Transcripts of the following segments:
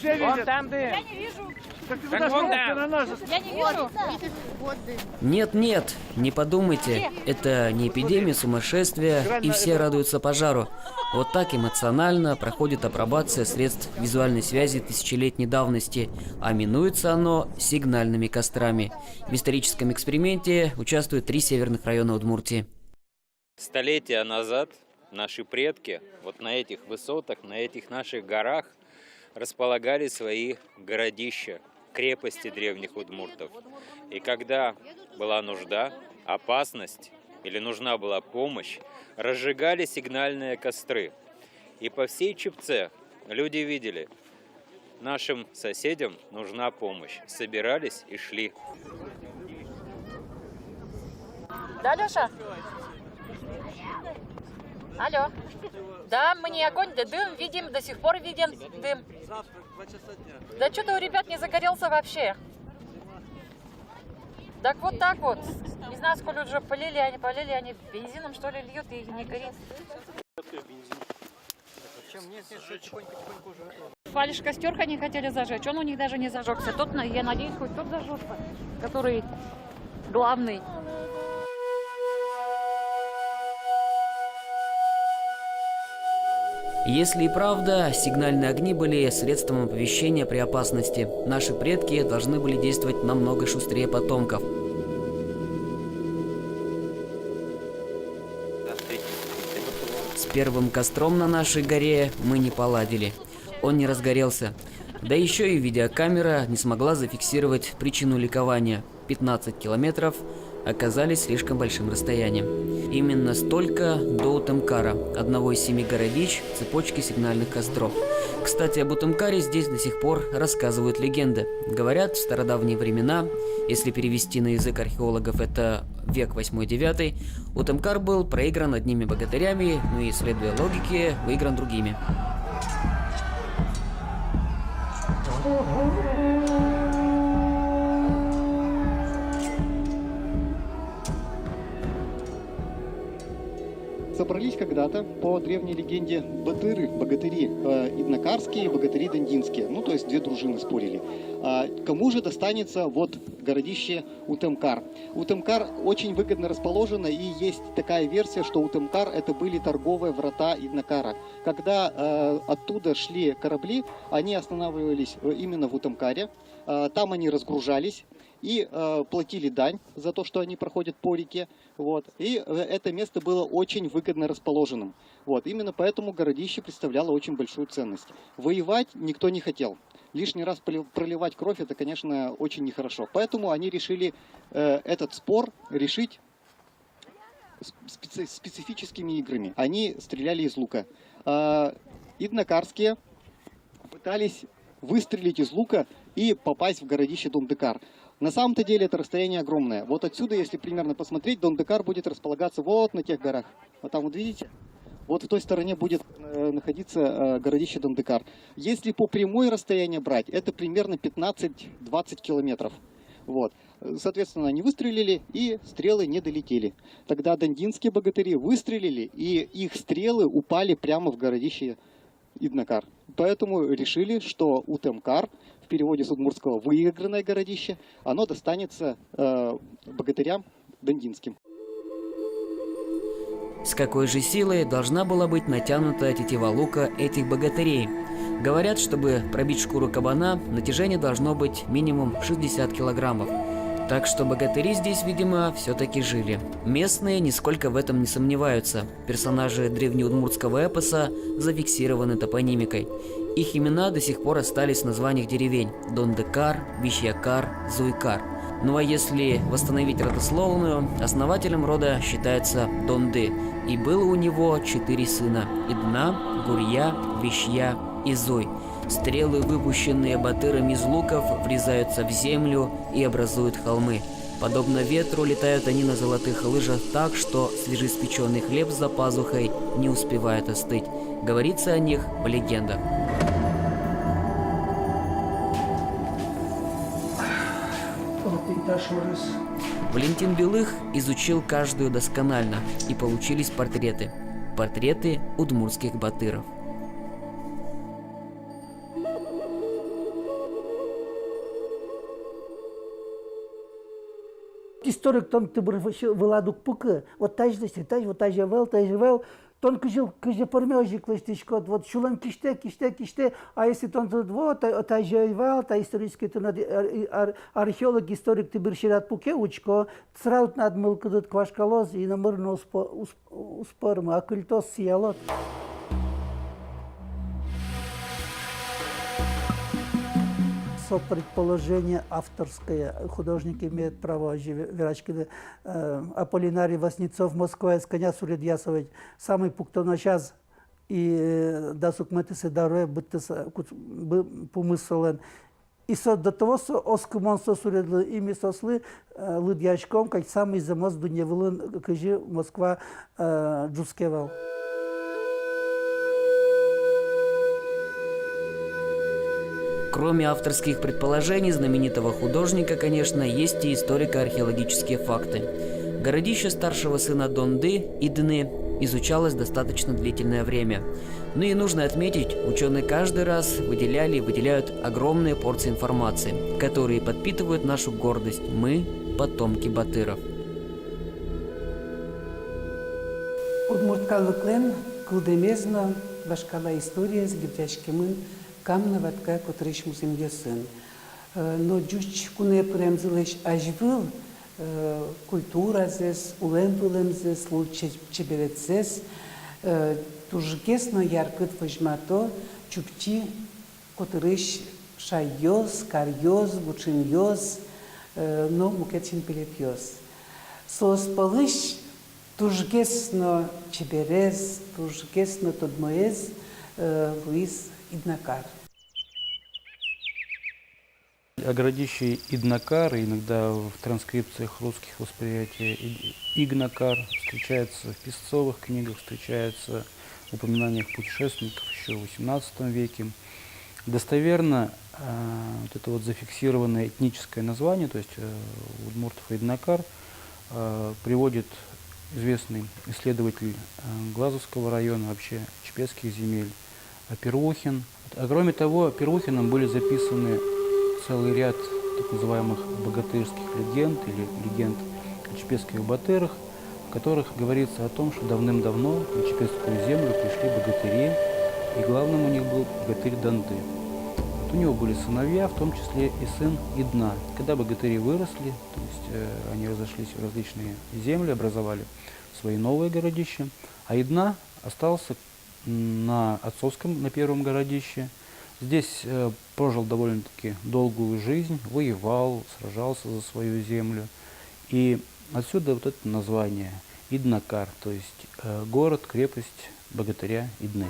Вон там дым. Я не вижу. Так вон там. Я не вижу. Нет, не подумайте, это не эпидемия сумасшествия, и все радуются пожару. Вот так эмоционально проходит апробация средств визуальной связи тысячелетней давности, а минуется оно сигнальными кострами. В историческом эксперименте участвуют 3 северных района Удмуртии. Столетия назад наши предки вот на этих высотах, на этих наших горах располагали свои городища, крепости древних удмуртов. И когда была нужда, опасность или нужна была помощь, разжигали сигнальные костры. И по всей Чепце люди видели, нашим соседям нужна помощь. Собирались и шли. Да, Леша? Алло. Да, мы не огонь, да дым видим, до сих пор виден дым. Да что-то у ребят не загорелся вообще. Так вот так вот. Не знаю, сколько уже полили, они бензином что ли льют и не горит. Валишь костер, они хотели зажечь, он у них даже не зажегся. Тот, я надеюсь, хоть тот зажжется, который главный. Если и правда, сигнальные огни были средством оповещения при опасности, наши предки должны были действовать намного шустрее потомков. С первым костром на нашей горе мы не поладили. Он не разгорелся. Да еще и видеокамера не смогла зафиксировать причину ликования. 15 километров оказались слишком большим расстоянием. Именно столько до Утымкара, одного из 7 городищ цепочки сигнальных костров. Кстати, об Утымкаре здесь до сих пор рассказывают легенды. Говорят, в стародавние времена, если перевести на язык археологов, это век 8-9, Утымкар был проигран одними богатырями, ну и, следуя логике, выигран другими. Собрались когда-то по древней легенде батыры, богатыри иднакарские и богатыри дандинские. Ну, то есть 2 дружины спорили. Кому же достанется вот городище Утымкар? Утымкар очень выгодно расположено, и есть такая версия, что Утымкар это были торговые врата Иднакара. Когда оттуда шли корабли, они останавливались именно в Утымкаре. Там они разгружались и платили дань за то, что они проходят по реке. Вот. И это место было очень выгодно расположенным. Вот. Именно поэтому городище представляло очень большую ценность. Воевать никто не хотел. Лишний раз проливать кровь, это, конечно, очень нехорошо. Поэтому они решили этот спор решить специфическими играми. Они стреляли из лука. Иднакарские пытались выстрелить из лука и попасть в городище Дондыкар. На самом-то деле это расстояние огромное. Вот отсюда, если примерно посмотреть, Дондыкар будет располагаться вот на тех горах. Вот там вот видите? Вот в той стороне будет находиться городище Дондыкар. Если по прямой расстояние брать, это примерно 15-20 километров. Вот. Соответственно, они выстрелили, и стрелы не долетели. Тогда дандинские богатыри выстрелили, и их стрелы упали прямо в городище Иднакар. Поэтому решили, что Утымкар, в переводе с удмуртского «выигранное городище», оно достанется богатырям дандинским. С какой же силой должна была быть натянута тетива лука этих богатырей? Говорят, чтобы пробить шкуру кабана, натяжение должно быть минимум 60 килограммов. Так что богатыри здесь, видимо, все-таки жили. Местные нисколько в этом не сомневаются. Персонажи древнеудмуртского эпоса зафиксированы топонимикой. Их имена до сих пор остались в названиях деревень: Дондыкар, Вишьякар, Зуйкар. Ну а если восстановить родословную, основателем рода считается Донды. И было у него 4 сына: Идна, Гурья, Вишья и Зуй. Стрелы, выпущенные батырами из луков, врезаются в землю и образуют холмы. Подобно ветру летают они на золотых лыжах так, что свежеиспеченный хлеб за пазухой не успевает остыть. Говорится о них в легендах. Валентин Белых изучил каждую досконально, и получились портреты. Портреты удмуртских батыров. историк тон ты выладук пука. Вот та же вот та же вел. Тон кыжы пормежи клыштичкот, вот шулан киште, а если тон тут вот, та же вел, та исторический тон археолог, историк ты биршират пуке учко, сразу над мылкадут квашкалоз и намырно успорма, а культос сиялот. Со предположение авторское, художник имеет право верачки Аполлинарий Васнецов, Москва, с коня Суридьясович, самый пуктона час и дасук метесы даруя, будто помыслен. И со до того, что оскумон со суридли ими сосли лыдьячком, как самый замоз дуневылын, кажи Москва джускевал. Кроме авторских предположений знаменитого художника, конечно, есть и историко-археологические факты. Городище старшего сына Донды, Идны, изучалось достаточно длительное время. Ну и нужно отметить, ученые каждый раз выделяли и выделяют огромные порции информации, которые подпитывают нашу гордость. Мы – потомки батыров. Удмурткалыклен кылдемезно башкала история с гибдячкемын камна ватка котрыш мусимге сын. Но джуч куне премзылыш ажвыл культура зес, улем зес, лучше чеберецес, тужгесно яркот вожмато, чупти котрыш шайоз, карьоз, лучиньоз, но мукетин пилетьоз. Сос палыш тужгесно чеберез, тужгесно тодмоез, Луис Иднакар. О городище Иднакар, иногда в транскрипциях русских восприятий Игнакар, встречается в песцовых книгах, встречается в упоминаниях путешественников еще в XVIII веке. Достоверно вот это вот зафиксированное этническое название, то есть удмуртов Иднакар, приводит известный исследователь Глазовского района, вообще чепецких земель, Первухин. А кроме того, Первухиным были записаны целый ряд так называемых богатырских легенд или легенд о чепецких батырах, в которых говорится о том, что давным-давно на чепецкую землю пришли богатыри, и главным у них был богатырь Данды. Вот у него были сыновья, в том числе и сын Идна. Когда богатыри выросли, то есть они разошлись в различные земли, образовали свои новые городища, а Идна остался на отцовском, на первом городище. Здесь прожил довольно-таки долгую жизнь, воевал, сражался за свою землю. И отсюда вот это название Иднакар, то есть город, крепость богатыря Идны.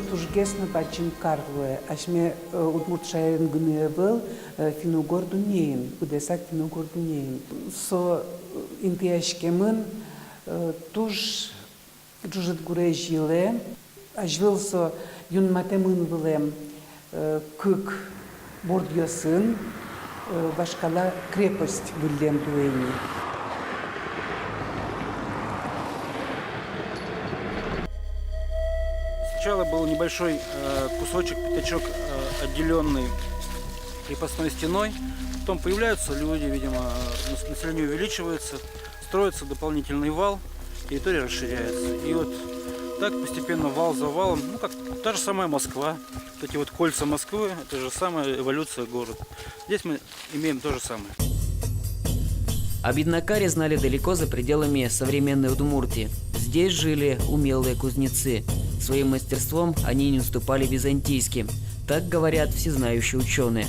Тужгесно бачим Карлуе, ашме удмурт шайрен гневел финугорду неин, кудесак финугорду неин. Со интиашкемын туж джужет гуре жиле, ажвел со юн матемын вылем кык бордьосын, башкала крепость вылем дуэни. Сначала был небольшой кусочек, пятачок, отделенный крепостной стеной. Потом появляются люди, видимо, население увеличивается, строится дополнительный вал, территория расширяется. И вот так постепенно вал за валом, ну как та же самая Москва, вот эти вот кольца Москвы, это же самая эволюция города. Здесь мы имеем то же самое. Об Иднакаре знали далеко за пределами современной Удмуртии. Здесь жили умелые кузнецы. Своим мастерством они не уступали византийским. Так говорят всезнающие ученые.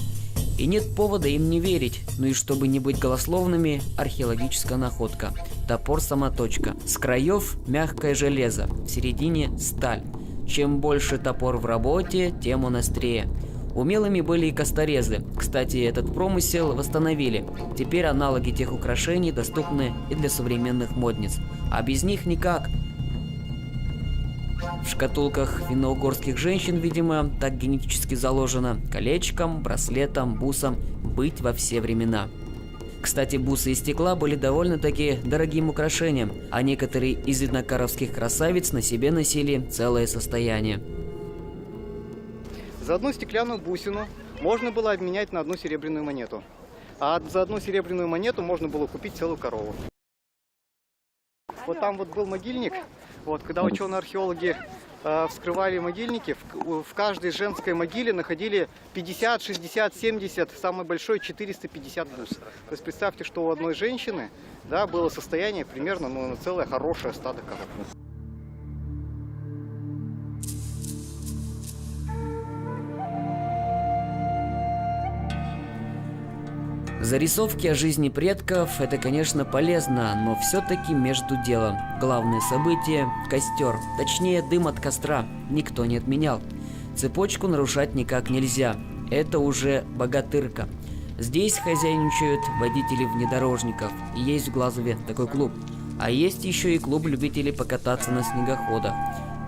И нет повода им не верить. Ну и чтобы не быть голословными, археологическая находка. Топор-самоточка. С краев мягкое железо, в середине сталь. Чем больше топор в работе, тем он острее. Умелыми были и косторезы. Кстати, этот промысел восстановили. Теперь аналоги тех украшений доступны и для современных модниц. А без них никак. В шкатулках финно-угорских женщин, видимо, так генетически заложено колечком, браслетом, бусом быть во все времена. Кстати, бусы из стекла были довольно-таки дорогим украшением, а некоторые из виднокаровских красавиц на себе носили целое состояние. За одну стеклянную бусину можно было обменять на одну серебряную монету. А за одну серебряную монету можно было купить целую корову. Вот там вот был могильник. Вот, когда ученые-археологи вскрывали могильники, в каждой женской могиле находили 50, 60, 70, самый большой 450 бус. То есть представьте, что у одной женщины, да, было состояние примерно на целое хорошее стадо коров. Зарисовки о жизни предков – это, конечно, полезно, но все-таки между делом. Главное событие – костер, точнее дым от костра, никто не отменял. Цепочку нарушать никак нельзя, это уже богатырка. Здесь хозяйничают водители внедорожников, и есть в Глазове такой клуб. А есть еще и клуб любителей покататься на снегоходах.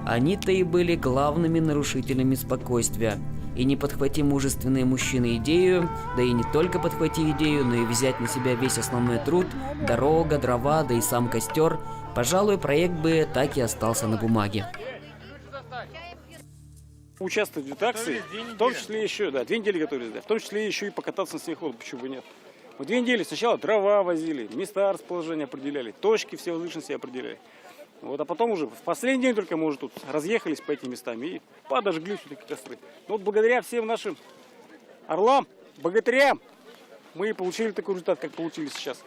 Они-то и были главными нарушителями спокойствия. И не подхвати мужественные мужчины идею, да и не только подхвати идею, но и взять на себя весь основной труд, дорога, дрова, да и сам костер, пожалуй, проект бы так и остался на бумаге. Участвовать в акции, в том числе еще, 2 недели готовились, в том числе еще и покататься на снегоходе, почему бы нет. Вот 2 недели сначала дрова возили, места расположения определяли, точки все возвышенности определяли. Вот, а потом уже в последний день только мы уже тут разъехались по этим местам и подожгли все-таки костры. Но вот благодаря всем нашим орлам, богатырям, мы и получили такой результат, как получили сейчас.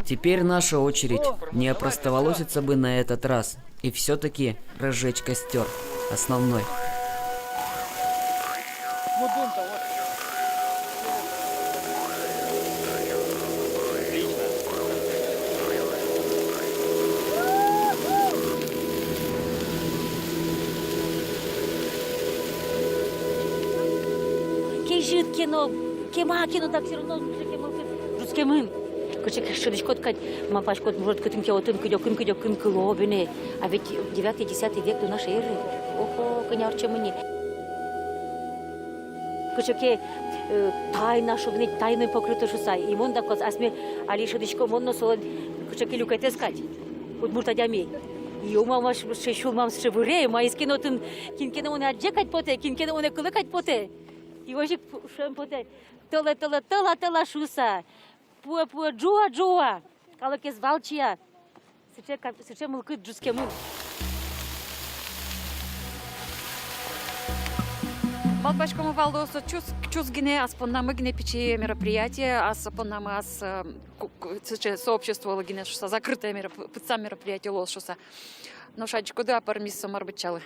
Теперь наша очередь. Не опростоволоситься бы на этот раз. И все-таки разжечь костер. Основной. кино так все равно русский мын. Кочек шедечкот кать, мапашкот может кытым кеотым кидёк лобине. А ведь 9-10 век до нашей эры. Охо, конярче мыни. Кочеке тайна шогни тайной покрыто шуса. И мон да кос асме али шедечко монно солод кочеке люкайте скать. Вот муртадями. И умамаш шешулмам шебуре, маис кинотын кинкене оне аджекать поте, кинкене оне кылыкать поте. И вообще шем поте. Тела шуса. Пуа джуа. Калакес валчия. Сыче мылкы джускемы. Малпачкому валдосу чузгине аспоннамы гине печи мероприятие, аспоннамы ас сообщество логине шуса закрытое мероприятие лос шуса. Но шачку да пармиссо марбычалы.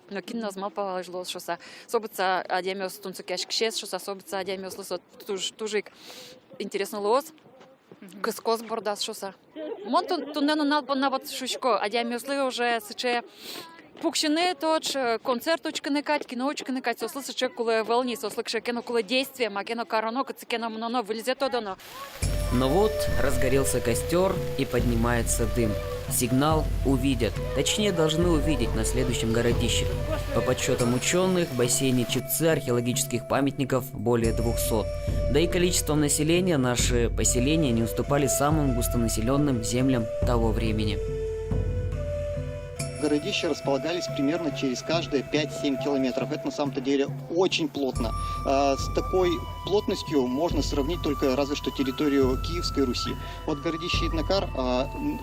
Но кино змалпала лос шуса. Событца адемиос тунцукяшк шест шуса, событца адемиос лосо тужик. Интересно лос. Кыскос бордас шуса. Мон туннену налпона вот шучко, адемиослы уже сыче пукшины точ концерточка накать, киночка накать, сослышаче куле волни, сослышаче кино куле действия, макено карано, кацикено мноно, вылезет одно. Но вот разгорелся костер и поднимается дым. Сигнал увидят, точнее должны увидеть на следующем городище. По подсчетам ученых, в бассейне Чепцы археологических памятников более 200. Да и количеством населения наши поселения не уступали самым густонаселенным землям того времени. Городища располагались примерно через каждые 5-7 километров. Это на самом-то деле очень плотно. С такой плотностью можно сравнить только разве что территорию Киевской Руси. Вот городище Иднакар,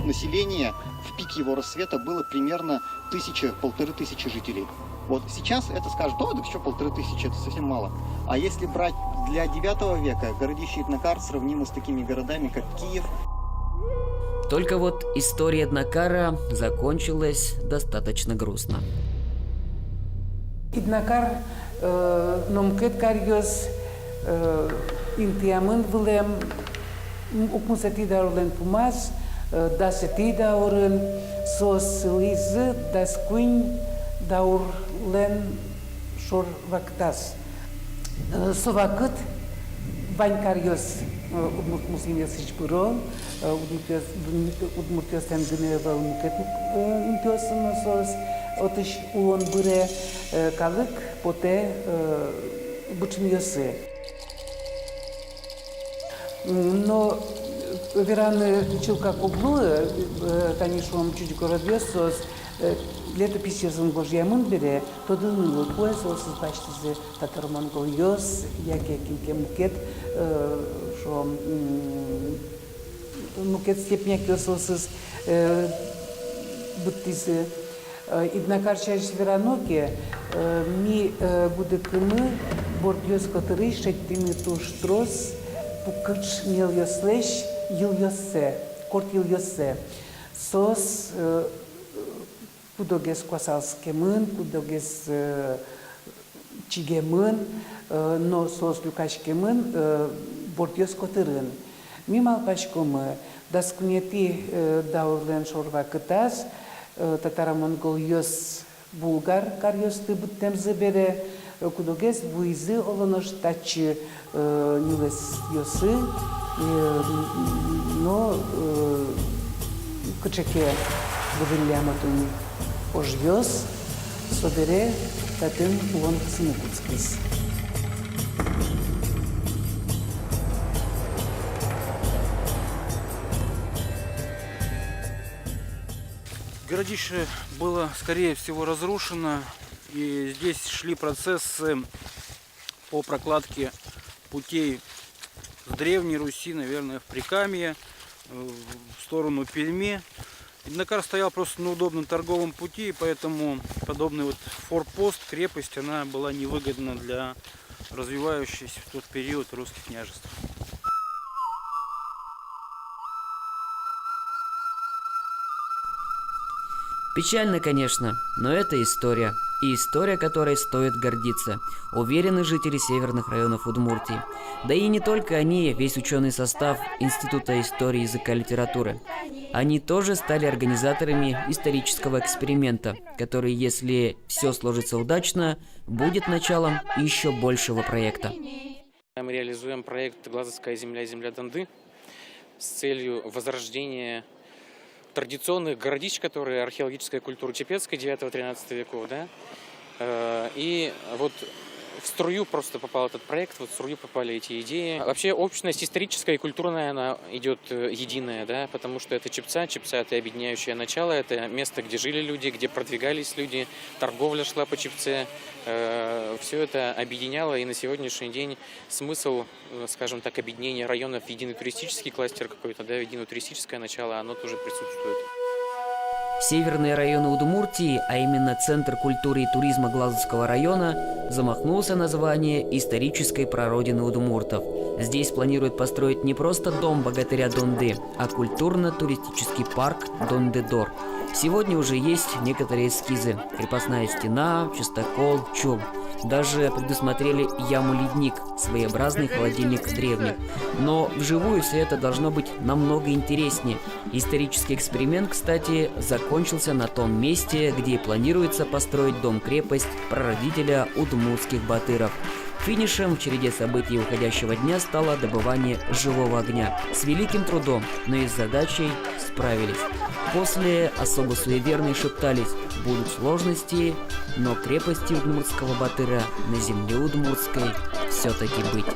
население в пик его расцвета было примерно 1000-1500 жителей. Вот сейчас это скажут, да еще 1500, это совсем мало. А если брать для 9 века, городище Иднакар сравнимо с такими городами, как Киев. Только вот история Иднакара закончилась достаточно грустно. Иднакар номкет кариос интиамын вылем укмусати даурлен пумас дасети даурын сос лизы даскуин даурлен шор вактас совакыт вань кариос Удмуртмусин ясыч бюро, Удмуртиостен гневал мукет интиосын сос, отыш улон бюре калык поте бучын ясы. Но вераны чилка кублу, конечно, чуть городвесос, летопись yazılmışyamın biri, todun poes olsun başlısı Tatar-Mongol yos, яке мукет, что мукет степняк йососыз буттисы. Иднакарчаш вераноке ми будекымы бордьос который шеттими туштрос пукыч мел йослеш ил йосе, корт ил йосе. Сос кудогес квасалскемын, кудогес чигемын, но сос люкашкемын бордьос котырын. Мимал пашкомы даскунети даурлен шорва кытас, Татар-Монгол йос булгар кар йосты буттем зебере, кудогес буизы олонош тачы нилес йосы, но кычеке говориляматуни ожьёс, собере татым он смукуцкис. Городище было, скорее всего, разрушено, и здесь шли процессы по прокладке путей с Древней Руси, наверное, в Прикамье, в сторону Перми. Иднакар стоял просто на удобном торговом пути, и поэтому подобный вот форпост, крепость, она была невыгодна для развивающихся в тот период русских княжеств. Печально, конечно, но это история. И история, которой стоит гордиться, уверены жители северных районов Удмуртии. Да и не только они, весь ученый состав Института истории языка и литературы. Они тоже стали организаторами исторического эксперимента, который, если все сложится удачно, будет началом еще большего проекта. Мы реализуем проект «Глазовская земля и земля Донды» с целью возрождения традиционных городищ, которые археологическая культура Чепецкой 9-13 веков, да, и вот в струю просто попал этот проект, вот в струю попали эти идеи. Вообще общность историческая и культурная, она идет единая, да, потому что это Чепца, это объединяющее начало, это место, где жили люди, где продвигались люди, торговля шла по Чепце, все это объединяло, и на сегодняшний день смысл, скажем так, объединения районов в единый туристический кластер какой-то, да, в единое туристическое начало, оно тоже присутствует. Северные районы Удмуртии, а именно Центр культуры и туризма Глазовского района, замахнулся на название исторической прародины удмуртов. Здесь планируют построить не просто дом богатыря Донды, а культурно-туристический парк Дондедор. Сегодня уже есть некоторые эскизы. Крепостная стена, чистокол, чул. Даже предусмотрели яму-ледник, своеобразный холодильник древних. Но вживую все это должно быть намного интереснее. Исторический эксперимент, кстати, закончился на том месте, где планируется построить дом-крепость прародителя удмуртских батыров. Финишем в череде событий уходящего дня стало добывание живого огня. С великим трудом, но и с задачей справились. После особо суеверные шептались: будут сложности, но крепости удмуртского батыра на земле удмуртской все-таки быть.